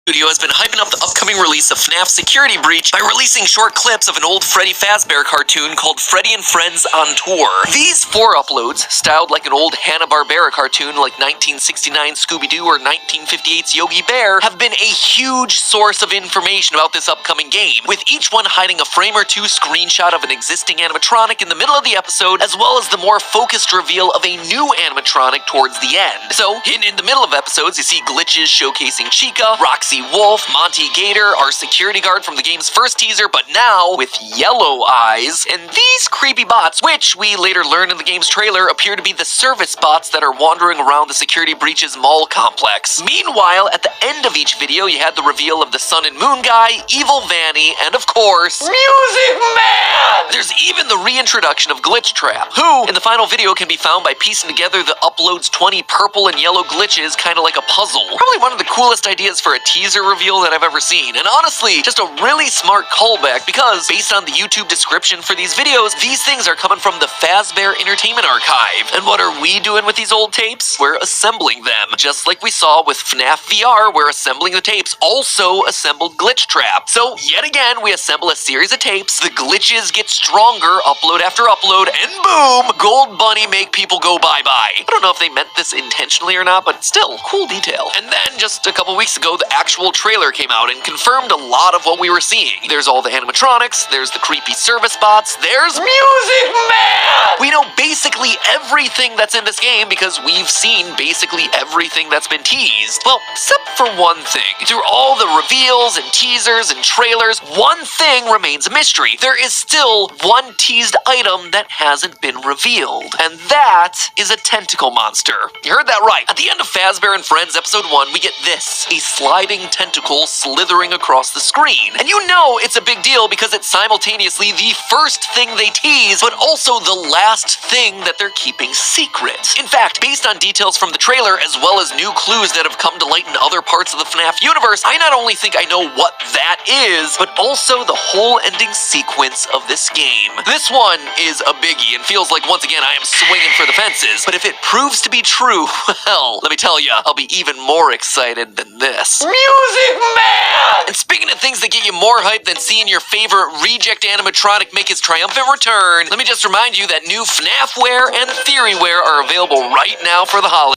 Studio has been hyping up the upcoming release of FNAF Security Breach by releasing short clips of an old Freddy Fazbear cartoon called Freddy and Friends on Tour. These 4 uploads, styled like an old Hanna-Barbera cartoon like 1969 Scooby-Doo or 1958's Yogi Bear, have been a huge source of information about this upcoming game, with each one hiding a frame or two screenshot of an existing animatronic in the middle of the episode, as well as the more focused reveal of a new animatronic towards the end. So, hidden in the middle of episodes, you see glitches showcasing Chica, Roxy Wolf, Monty Gator, our security guard from the game's first teaser, but now with yellow eyes, and these creepy bots, which we later learn in the game's trailer appear to be the service bots that are wandering around the Security Breach's mall complex. Meanwhile, at the end of each video, you had the reveal of the Sun and Moon guy, Evil Vanny, and of course, Music Man! There's even the reintroduction of Glitch Trap, who, in the final video, can be found by piecing together the upload's 20 purple and yellow glitches kind of like a puzzle. Probably one of the coolest ideas for a teaser reveal that I've ever seen, and honestly, just a really smart callback because, based on the YouTube description for these videos, these things are coming from the Fazbear Entertainment Archive. And what are we doing with these old tapes? We're assembling them, just like we saw with FNAF VR, where assembling the tapes also assembled Glitch Trap. So, yet again, we assemble a series of tapes, the glitches get stronger, upload after upload, and boom! Gold Bunny make people go bye-bye. I don't know if they meant this intentionally or not, but still, cool detail. And then, just a couple weeks ago, the actual trailer came out and confirmed a lot of what we were seeing. There's all the animatronics, there's the creepy service bots, there's Music Man! We know basically everything that's in this game because we've seen basically everything that's been teased. Well, except for one thing. Through all the reveals and teasers and trailers, one thing remains a mystery. There is still one teased item that hasn't been revealed, and that is a tentacle monster. You heard that right. At the end of Fazbear and Friends Episode 1, we get this, a sliding tentacle slithering across the screen. And you know it's a big deal because it's simultaneously the first thing they tease, but also the last thing that they're keeping secret. In fact, based on details from the trailer, as well as new clues that have come to light in other parts of the FNAF universe, I not only think I know what that is, but also the whole ending sequence of this game. This one is a biggie and feels like, once again, I am swinging for the fences, but if it proves to be true, well, let me tell ya, I'll be even more excited than this. Music Man! And speaking of things that get you more hype than seeing your favorite reject animatronic make his triumphant return, let me just remind you that new FNAF wear and Theory wear are available right now for the holidays.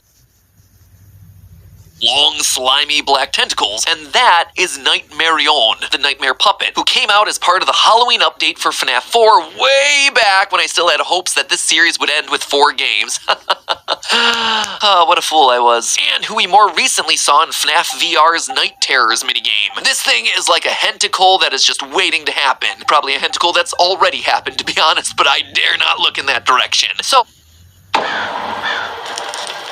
Long, slimy black tentacles, and that is Nightmarion, the Nightmare Puppet, who came out as part of the Halloween update for FNAF 4 way back when I still had hopes that this series would end with 4 games. Oh, what a fool I was. And who we more recently saw in FNAF VR's Night Terrors minigame. This thing is like a hentacle that is just waiting to happen. Probably a hentacle that's already happened, to be honest, but I dare not look in that direction. So,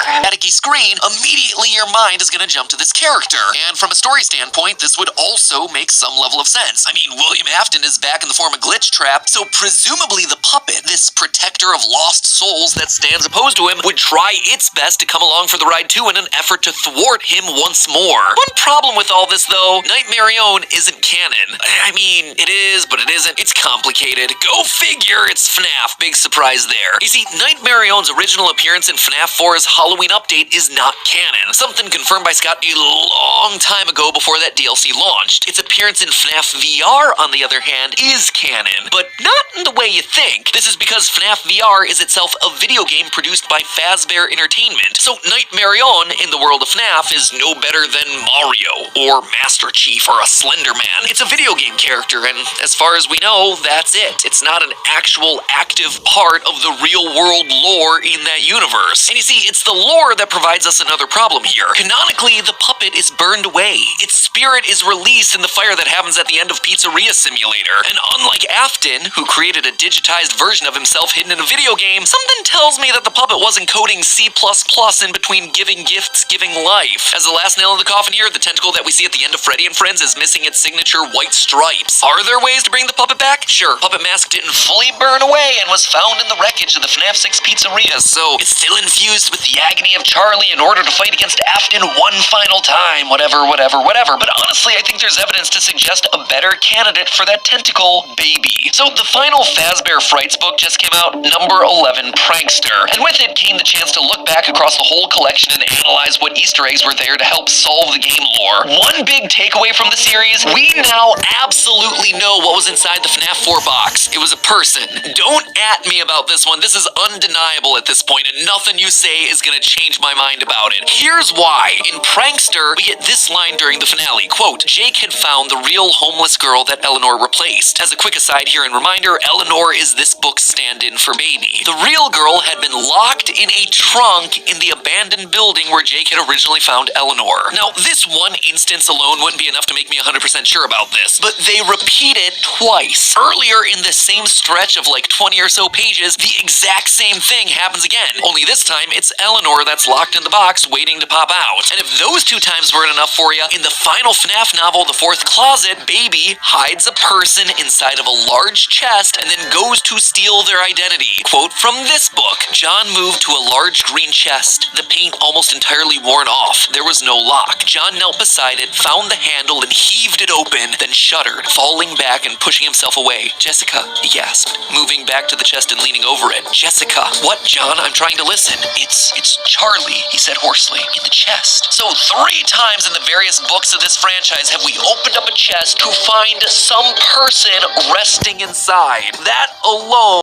staticky screen, immediately your mind is going to jump to this character. And from a story standpoint, this would also make some level of sense. I mean, William Afton is back in the form of Glitch Trap, so presumably the puppet, this protector of lost souls that stands opposed to him, would try its best to come along for the ride too in an effort to thwart him once more. One problem with all this, though, Nightmarion isn't canon. I mean, it is, but it isn't. It's complicated. Go figure, it's FNAF. Big surprise there. You see, Nightmarion's original appearance in FNAF 4's Halloween update is not canon, something confirmed by Scott a long time ago before that DLC launched. Its appearance in FNAF VR, on the other hand, is canon, but not in the way you think. This is because FNAF VR is itself a video game produced by Fazbear Entertainment, so Nightmarion in the world of FNAF is no better than Mario, or Master Chief, or a Slender Man. It's a video game character, and as far as we know, that's it. It's not an actual active part of the real-world lore in that universe. And you see, it's the lore that provides us another problem here. Canonically, the puppet is burned away. Its spirit is released in the fire that happens at the end of Pizzeria Simulator. And unlike Afton, who created a digitized version of himself hidden in a video game, something tells me that the puppet wasn't coding C++ in between giving gifts, giving life. As the last nail in the coffin here, the tentacle that we see at the end of Freddy and Friends is missing its signature white stripes. Are there ways to bring the puppet back? Sure, Puppet Mask didn't fully burn away and was found in the wreckage of the FNAF 6 Pizzeria, so it's still infused with the agony agony of Charlie in order to fight against Afton one final time, whatever. But honestly, I think there's evidence to suggest a better candidate for that tentacle, Baby. So the final Fazbear Frights book just came out, number 11, Prankster. And with it came the chance to look back across the whole collection and analyze what Easter eggs were there to help solve the game lore. One big takeaway from the series, we now absolutely know what was inside the FNAF 4 box. It was a person. Don't at me about this one. This is undeniable at this point, and nothing you say is gonna change my mind about it. Here's why. In Prankster, we get this line during the finale, quote, Jake had found the real homeless girl that Eleanor replaced. As a quick aside here and reminder, Eleanor is this book's stand-in for Baby. The real girl had been locked in a trunk in the abandoned building where Jake had originally found Eleanor. Now, this one instance alone wouldn't be enough to make me 100% sure about this, but they repeat it twice. Earlier in this same stretch of like 20 or so pages, the exact same thing happens again. Only this time, it's Eleanor that's locked in the box waiting to pop out. And if those two times weren't enough for you, in the final FNAF novel, The Fourth Closet, Baby hides a person inside of a large chest and then goes to steal their identity. Quote from this book, John moved to a large green chest, the paint almost entirely worn off. There was no lock. John knelt beside it, found the handle and heaved it open, then shuddered, falling back and pushing himself away. Jessica, he gasped, moving back to the chest and leaning over it. Jessica. What, John? I'm trying to listen. It's Charlie, he said hoarsely, in the chest. So 3 times in the various books of this franchise have we opened up a chest to find some person resting inside. That alone